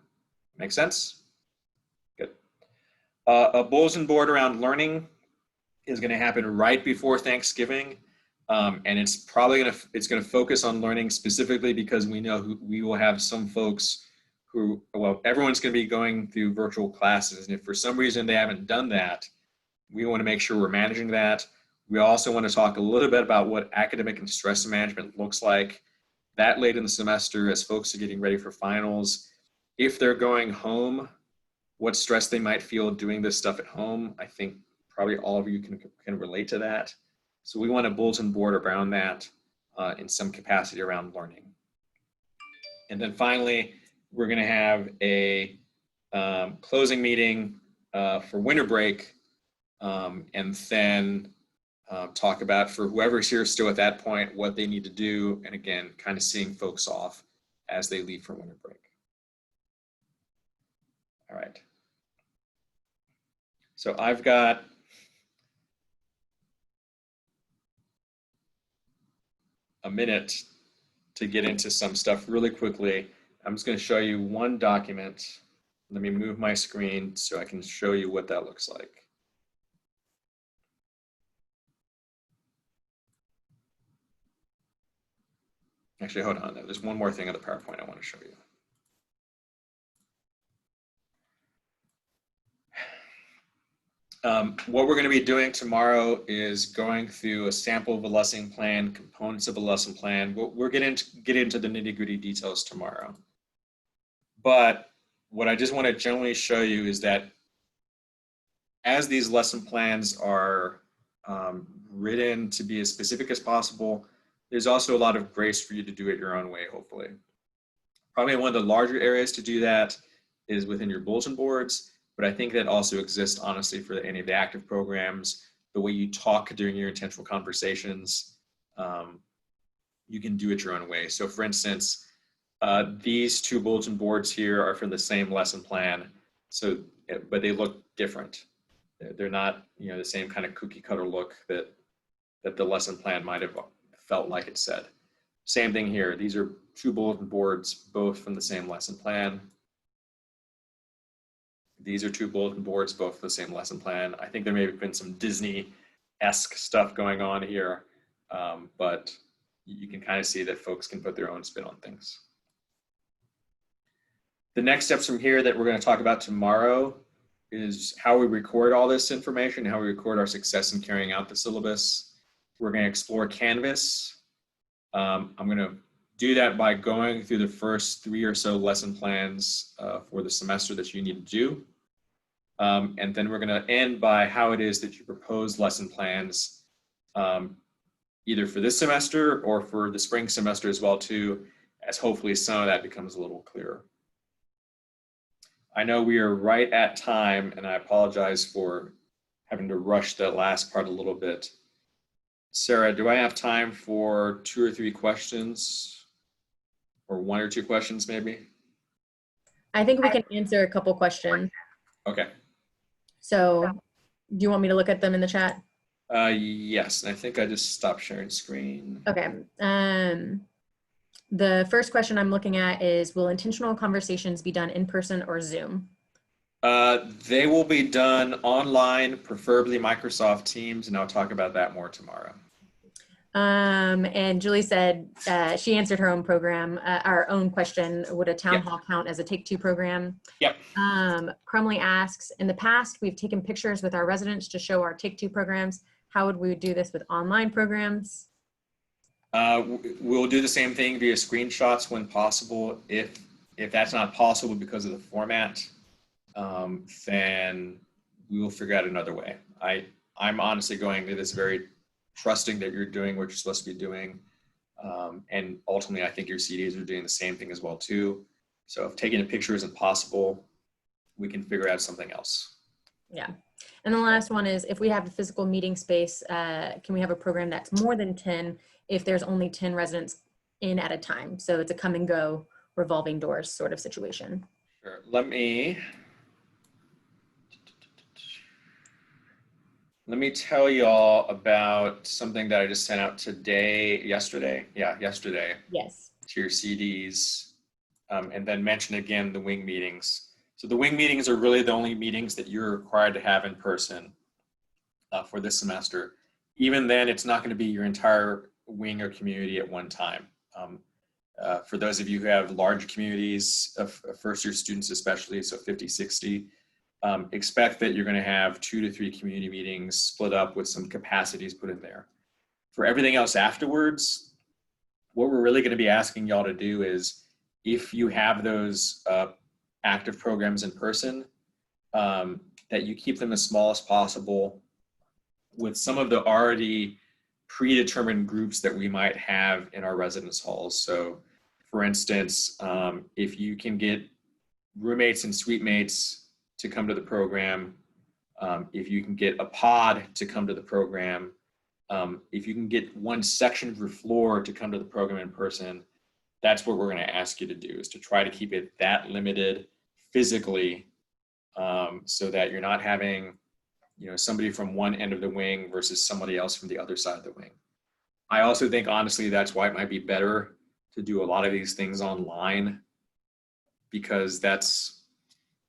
Make sense? Good. A bulletin board around learning is going to happen right before Thanksgiving. And it's probably going to focus on learning specifically because we know we will have some folks who, well, everyone's going to be going through virtual classes. And if for some reason they haven't done that, we want to make sure we're managing that. We also want to talk a little bit about what academic and stress management looks like that late in the semester as folks are getting ready for finals. If they're going home, what stress they might feel doing this stuff at home. I think probably all of you can relate to that. So we want a bulletin board around that in some capacity around learning. And then finally, we're going to have a closing meeting for winter break. And then talk about for whoever's here still at that point, what they need to do. And again, kind of seeing folks off as they leave for winter break. All right. So I've got a minute to get into some stuff really quickly. I'm just going to show you one document. Let me move my screen so I can show you what that looks like. Actually, hold on. There's one more thing on the PowerPoint I want to show you. What we're going to be doing tomorrow is going through a sample of a lesson plan, components of a lesson plan. We're going to get into the nitty-gritty details tomorrow. But what I just want to generally show you is that as these lesson plans are written to be as specific as possible, there's also a lot of grace for you to do it your own way, hopefully. Probably one of the larger areas to do that is within your bulletin boards, but I think that also exists, honestly, for any of the active programs, the way you talk during your intentional conversations. You can do it your own way. So for instance, these two bulletin boards here are from the same lesson plan, so, but they look different. They're not, the same kind of cookie cutter look that the lesson plan might have felt like it said. Same thing here. These are two bulletin boards, both from the same lesson plan. These are two bulletin boards, both the same lesson plan. I think there may have been some Disney-esque stuff going on here, but you can kind of see that folks can put their own spin on things. The next steps from here that we're going to talk about tomorrow is how we record all this information, how we record our success in carrying out the syllabus. We're going to explore Canvas. I'm going to do that by going through the first 3 or so lesson plans for the semester that you need to do. And then we're going to end by how it is that you propose lesson plans, either for this semester or for the spring semester as well too, as hopefully some of that becomes a little clearer. I know we are right at time, and I apologize for having to rush the last part a little bit. Sarah, do I have time for 2 or 3 questions, or 1 or 2 questions maybe? I think we can answer a couple questions. Okay. So do you want me to look at them in the chat? Yes, and I think I just stopped sharing screen. Okay. The first question I'm looking at is, will intentional conversations be done in person or Zoom? They will be done online, preferably Microsoft Teams, and I'll talk about that more tomorrow. And Julie said she answered her own program, our own question, would a town hall count as a Take-Two program? Yep. Crumley asks, in the past, we've taken pictures with our residents to show our Take-Two programs. How would we do this with online programs? We'll do the same thing via screenshots when possible. If that's not possible because of the format, then we will figure out another way. I'm honestly going to this very trusting that you're doing what you're supposed to be doing. And ultimately, I think your CDs are doing the same thing as well too. So if taking a picture isn't possible, we can figure out something else. Yeah. And the last one is, if we have a physical meeting space, can we have a program that's more than 10 if there's only 10 residents in at a time? So it's a come and go revolving doors sort of situation. Sure. Let me tell y'all about something that I just sent out yesterday. Yes. To your CDs, and then mention again the wing meetings. So the wing meetings are really the only meetings that you're required to have in person for this semester. Even then, it's not going to be your entire wing or community at one time. For those of you who have large communities of first-year students especially, so 50, 60, expect that you're going to have 2 to 3 community meetings split up with some capacities put in there. For everything else afterwards, what we're really going to be asking y'all to do is, if you have those active programs in person, that you keep them as small as possible with some of the already predetermined groups that we might have in our residence halls. So for instance, if you can get roommates and suite mates to come to the program, if you can get a pod to come to the program, If you can get one section of your floor to come to the program in person, that's what we're going to ask you to do, is to try to keep it that limited physically, so that you're not having, somebody from one end of the wing versus somebody else from the other side of the wing. I also think, honestly, that's why it might be better to do a lot of these things online, because that's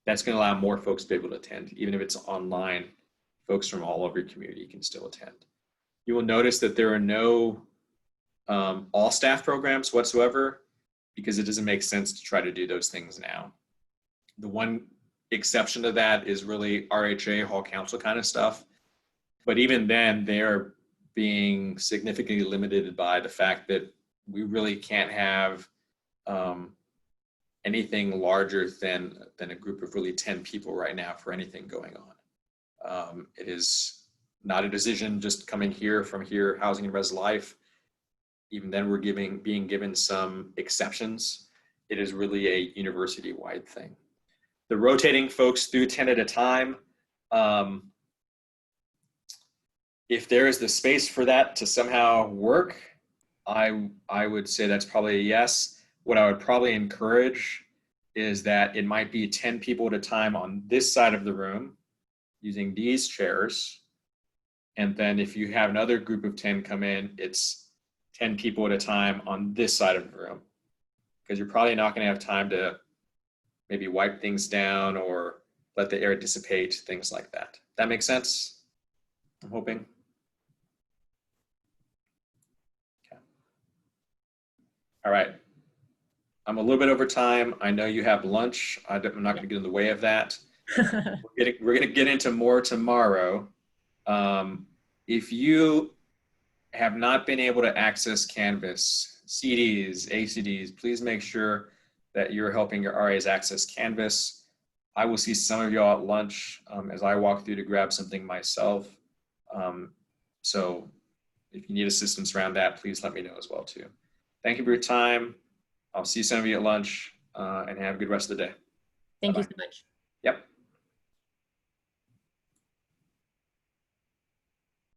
going to allow more folks to be able to attend. Even if it's online, folks from all over your community can still attend. You will notice that there are no all staff programs whatsoever, because it doesn't make sense to try to do those things now. The one exception to that is really RHA, Hall Council kind of stuff. But even then, they're being significantly limited by the fact that we really can't have anything larger than a group of really 10 people right now for anything going on. It is not a decision just coming here from here, Housing and Res Life. Even then, we're being given some exceptions. It is really a university-wide thing. The rotating folks through 10 at a time, if there is the space for that to somehow work, I would say that's probably a yes. What I would probably encourage is that it might be 10 people at a time on this side of the room using these chairs. And then if you have another group of 10 come in, it's 10 people at a time on this side of the room, because you're probably not going to have time to maybe wipe things down or let the air dissipate, things like that. That makes sense? I'm hoping. Okay. All right. I'm a little bit over time. I know you have lunch. I'm not going to get in the way of that. We're going to get into more tomorrow. If you have not been able to access Canvas, CDs, ACDs, please make sure that you're helping your RAs access Canvas. I will see some of y'all at lunch as I walk through to grab something myself. So if you need assistance around that, please let me know as well too. Thank you for your time. I'll see some of you at lunch, and have a good rest of the day. Thank Bye-bye. you so much.